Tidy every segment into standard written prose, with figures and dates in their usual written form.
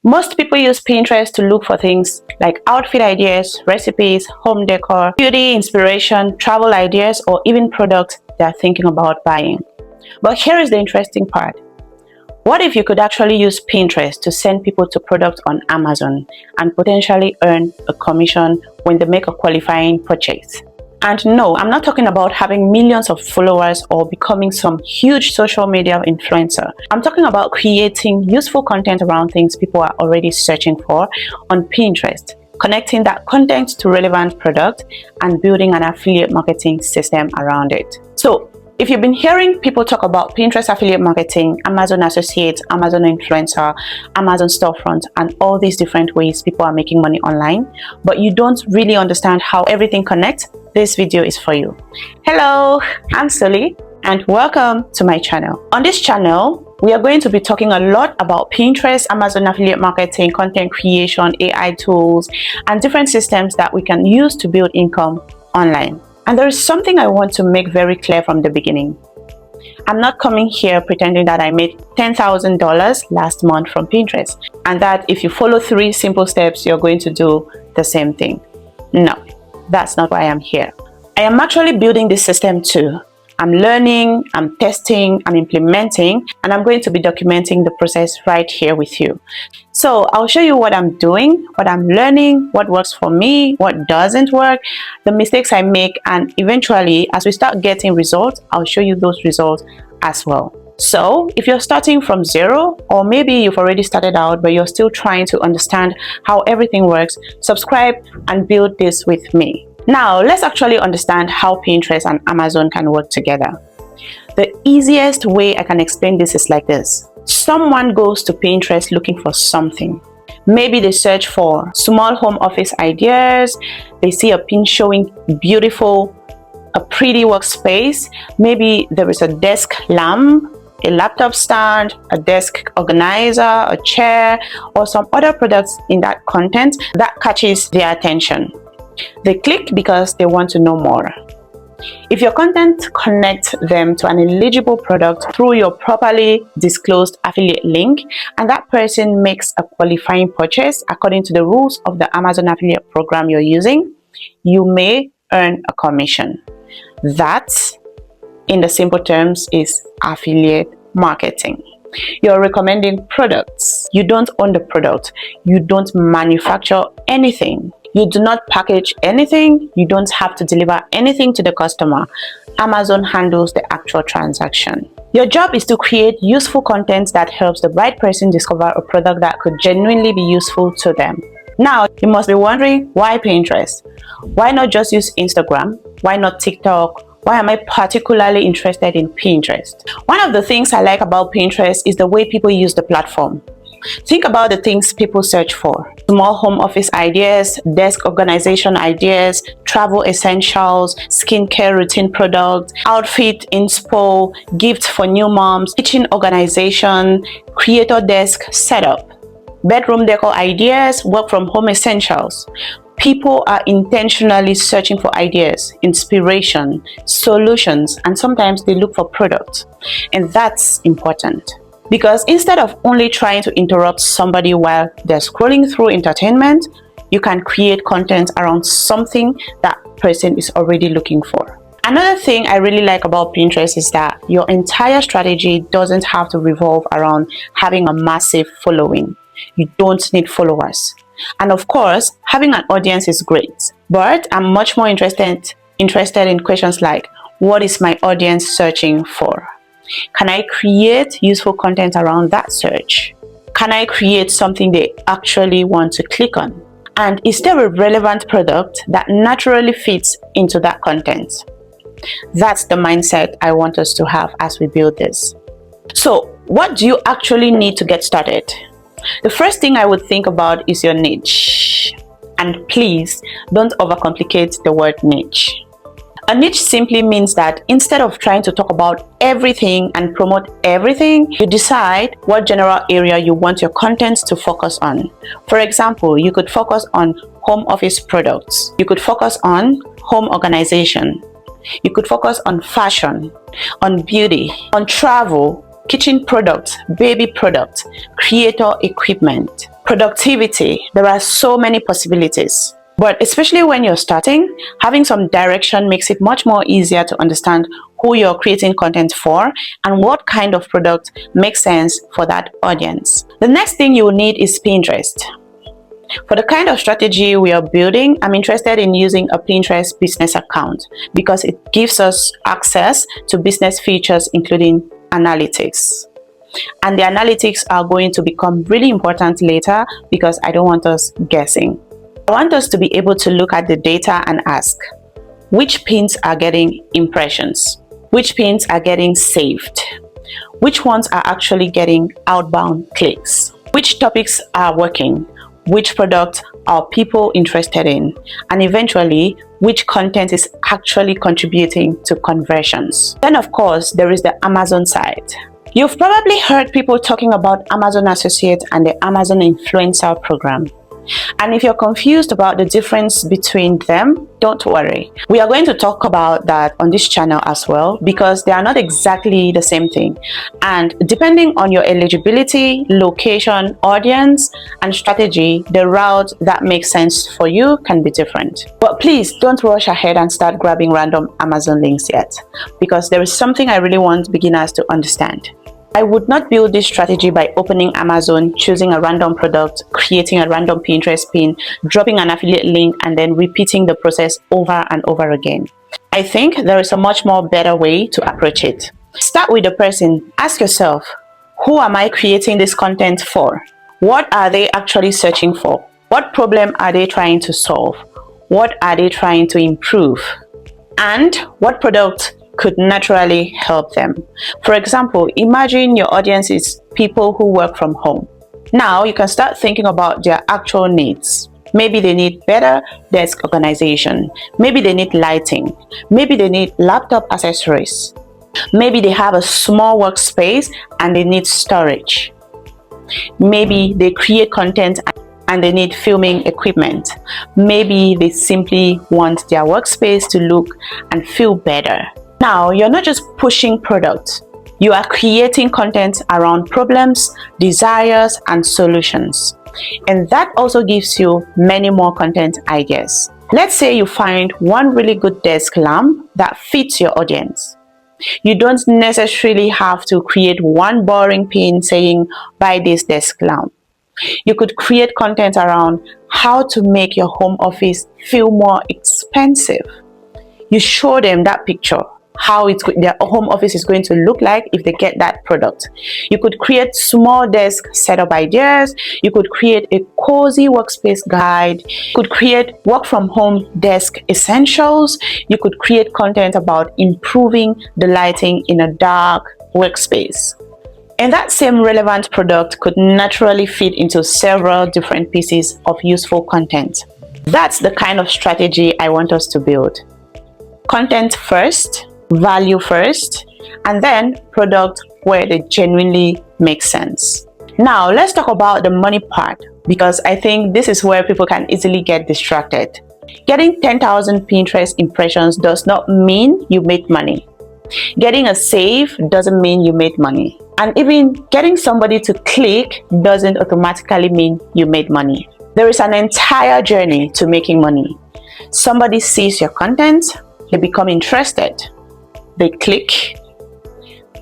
Most people use Pinterest to look for things like outfit ideas, recipes, home decor, beauty, inspiration, travel ideas, or even products they're thinking about buying. But here is the interesting part. What if you could actually use Pinterest to send people to products on Amazon and potentially earn a commission when they make a qualifying purchase? And no, I'm not talking about having millions of followers or becoming some huge social media influencer. I'm talking about creating useful content around things people are already searching for on Pinterest, connecting that content to relevant product and building an affiliate marketing system around it. So if you've been hearing people talk about Pinterest affiliate marketing, Amazon Associates, Amazon Influencer, Amazon Storefront, and all these different ways people are making money online, but you don't really understand how everything connects, this video is for you. Hello, I'm Sully, and welcome to my channel. On this channel, we are going to be talking a lot about Pinterest, Amazon affiliate marketing, content creation, AI tools, and different systems that we can use to build income online. And there is something I want to make very clear from the beginning. I'm not coming here pretending that I made $10,000 last month from Pinterest and that if you follow 3 simple steps, you're going to do the same thing. No, that's not why I'm here. I am actually building this system too. I'm learning, I'm testing, I'm implementing, and I'm going to be documenting the process right here with you. So I'll show you what I'm doing, what I'm learning, what works for me, what doesn't work, the mistakes I make, and eventually, as we start getting results, I'll show you those results as well. So if you're starting from zero, or maybe you've already started out, but you're still trying to understand how everything works, subscribe and build this with me. Now, let's actually understand how Pinterest and Amazon can work together. The easiest way I can explain this is like this. Someone goes to Pinterest looking for something. Maybe they search for small home office ideas. They see a pin showing beautiful, a pretty workspace. Maybe there is a desk lamp, a laptop stand, a desk organizer, a chair, or some other products in that content that catches their attention. They click because they want to know more. If your content connects them to an eligible product through your properly disclosed affiliate link, and that person makes a qualifying purchase according to the rules of the Amazon affiliate program you're using, you may earn a commission. That, in the simple terms, is affiliate marketing. You're recommending products. You don't own the product. You don't manufacture anything. You do not package anything. You don't have to deliver anything to the customer. Amazon handles the actual transaction. Your job is to create useful content that helps the right person discover a product that could genuinely be useful to them. Now, you must be wondering, why Pinterest? Why not just use Instagram? Why not TikTok? Why am I particularly interested in Pinterest? One of the things I like about Pinterest is the way people use the platform. Think about the things people search for. Small home office ideas, desk organization ideas, travel essentials, skincare routine products, outfit inspo, gifts for new moms, kitchen organization, creator desk setup, bedroom decor ideas, work from home essentials. People are intentionally searching for ideas, inspiration, solutions, and sometimes they look for products. And that's important. Because instead of only trying to interrupt somebody while they're scrolling through entertainment, you can create content around something that person is already looking for. Another thing I really like about Pinterest is that your entire strategy doesn't have to revolve around having a massive following. You don't need followers. And of course, having an audience is great. But I'm much more interested in questions like, what is my audience searching for? Can I create useful content around that search? Can I create something they actually want to click on? And is there a relevant product that naturally fits into that content? That's the mindset I want us to have as we build this. So, what do you actually need to get started? The first thing I would think about is your niche. And please, don't overcomplicate the word niche. A niche simply means that instead of trying to talk about everything and promote everything, you decide what general area you want your content to focus on. For example, you could focus on home office products. You could focus on home organization. You could focus on fashion, on beauty, on travel, kitchen products, baby products, creator equipment, Productivity. There are so many possibilities. But especially when you're starting, having some direction makes it much more easier to understand who you're creating content for and what kind of product makes sense for that audience. The next thing you will need is Pinterest. For the kind of strategy we are building, I'm interested in using a Pinterest business account because it gives us access to business features including analytics. And the analytics are going to become really important later because I don't want us guessing. I want us to be able to look at the data and ask, which pins are getting impressions? Which pins are getting saved? Which ones are actually getting outbound clicks? Which topics are working? Which product are people interested in? And eventually, which content is actually contributing to conversions? Then of course, there is the Amazon side. You've probably heard people talking about Amazon Associate and the Amazon Influencer Program. And if you're confused about the difference between them, don't worry. We are going to talk about that on this channel as well because they are not exactly the same thing. And depending on your eligibility, location, audience, and strategy, the route that makes sense for you can be different. But please don't rush ahead and start grabbing random Amazon links yet because there is something I really want beginners to understand. I would not build this strategy by opening Amazon, choosing a random product, creating a random Pinterest pin, dropping an affiliate link, and then repeating the process over and over again. I think there is a much more better way to approach it. Start with the person. Ask yourself, who am I creating this content for? What are they actually searching for? What problem are they trying to solve? What are they trying to improve? And what product could naturally help them? For example, imagine your audience is people who work from home. Now you can start thinking about their actual needs. Maybe they need better desk organization. Maybe they need lighting. Maybe they need laptop accessories. Maybe they have a small workspace and they need storage. Maybe they create content and they need filming equipment. Maybe they simply want their workspace to look and feel better. Now, you're not just pushing products, you are creating content around problems, desires, and solutions. And that also gives you many more content ideas. Let's say you find one really good desk lamp that fits your audience. You don't necessarily have to create one boring pin saying, buy this desk lamp. You could create content around how to make your home office feel more expensive. You show them that picture, how their home office is going to look like if they get that product. You could create small desk setup ideas. You could create a cozy workspace guide. You could create work from home desk essentials. You could create content about improving the lighting in a dark workspace. And that same relevant product could naturally fit into several different pieces of useful content. That's the kind of strategy I want us to build. Content first, value first, and then product where they genuinely make sense. Now let's talk about the money part because I think this is where people can easily get distracted. Getting 10,000 Pinterest impressions does not mean you made money. Getting a save doesn't mean you made money. And even getting somebody to click doesn't automatically mean you made money. There is an entire journey to making money. Somebody sees your content, they become interested. They click,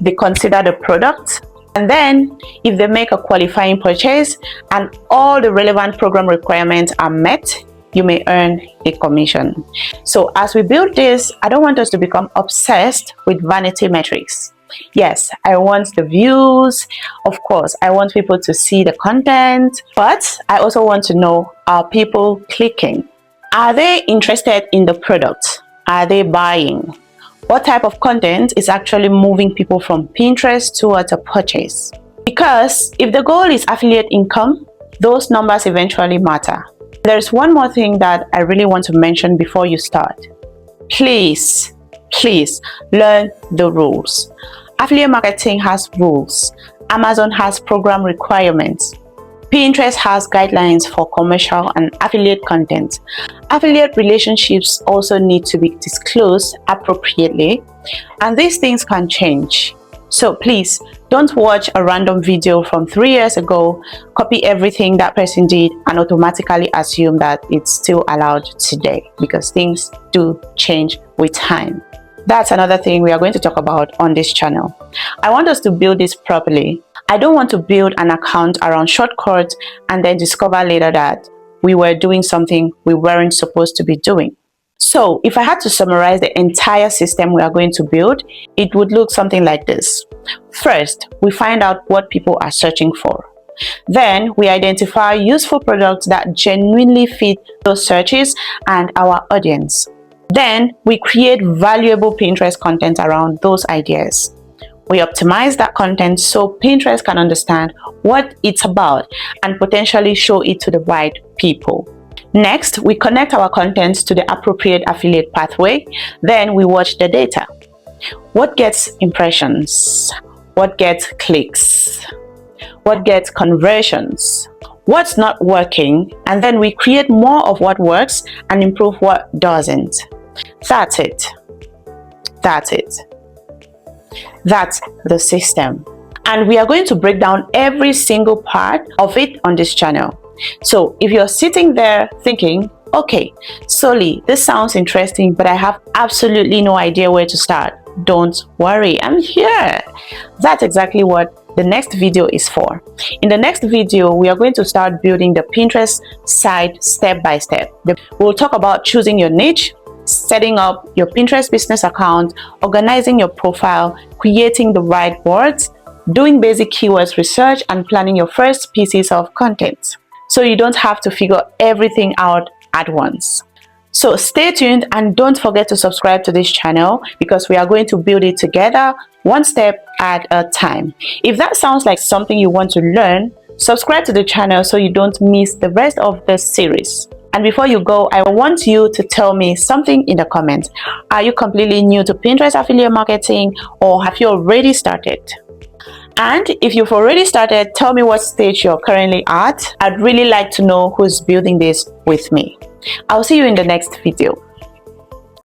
they consider the product, and then if they make a qualifying purchase and all the relevant program requirements are met, you may earn a commission. So as we build this, I don't want us to become obsessed with vanity metrics. Yes, I want the views. Of course, I want people to see the content, but I also want to know, are people clicking? Are they interested in the product? Are they buying? What type of content is actually moving people from Pinterest towards a purchase? Because if the goal is affiliate income, those numbers eventually matter. There's one more thing that I really want to mention before you start. Please learn the rules. Affiliate marketing has rules. Amazon has program requirements. Pinterest has guidelines for commercial and affiliate content. Affiliate relationships also need to be disclosed appropriately, and these things can change. So please don't watch a random video from 3 years ago, copy everything that person did, and automatically assume that it's still allowed today, because things do change with time. That's another thing we are going to talk about on this channel. I want us to build this properly. I don't want to build an account around shortcuts and then discover later that we were doing something we weren't supposed to be doing. So if I had to summarize the entire system we are going to build, it would look something like this. First, we find out what people are searching for. Then we identify useful products that genuinely fit those searches and our audience. Then we create valuable Pinterest content around those ideas. We optimize that content so Pinterest can understand what it's about and potentially show it to the right people. Next, we connect our content to the appropriate affiliate pathway. Then we watch the data. What gets impressions? What gets clicks? What gets conversions? What's not working? And then we create more of what works and improve what doesn't. That's it. That's it. That's the system. And we are going to break down every single part of it on this channel. So if you're sitting there thinking, okay, Soli, this sounds interesting, but I have absolutely no idea where to start, don't worry, I'm here. That's exactly what the next video is for. In the next video, we are going to start building the Pinterest site step by step. We'll talk about choosing your niche, setting up your Pinterest business account, organizing your profile, creating the right words, doing basic keywords research, and planning your first pieces of content, so you don't have to figure everything out at once. So stay tuned and don't forget to subscribe to this channel, because we are going to build it together, one step at a time. If that sounds like something you want to learn, subscribe to the channel so you don't miss the rest of the series. And before you go, I want you to tell me something in the comments. Are you completely new to Pinterest affiliate marketing, or have you already started? And if you've already started, tell me what stage you're currently at. I'd really like to know who's building this with me. I'll see you in the next video.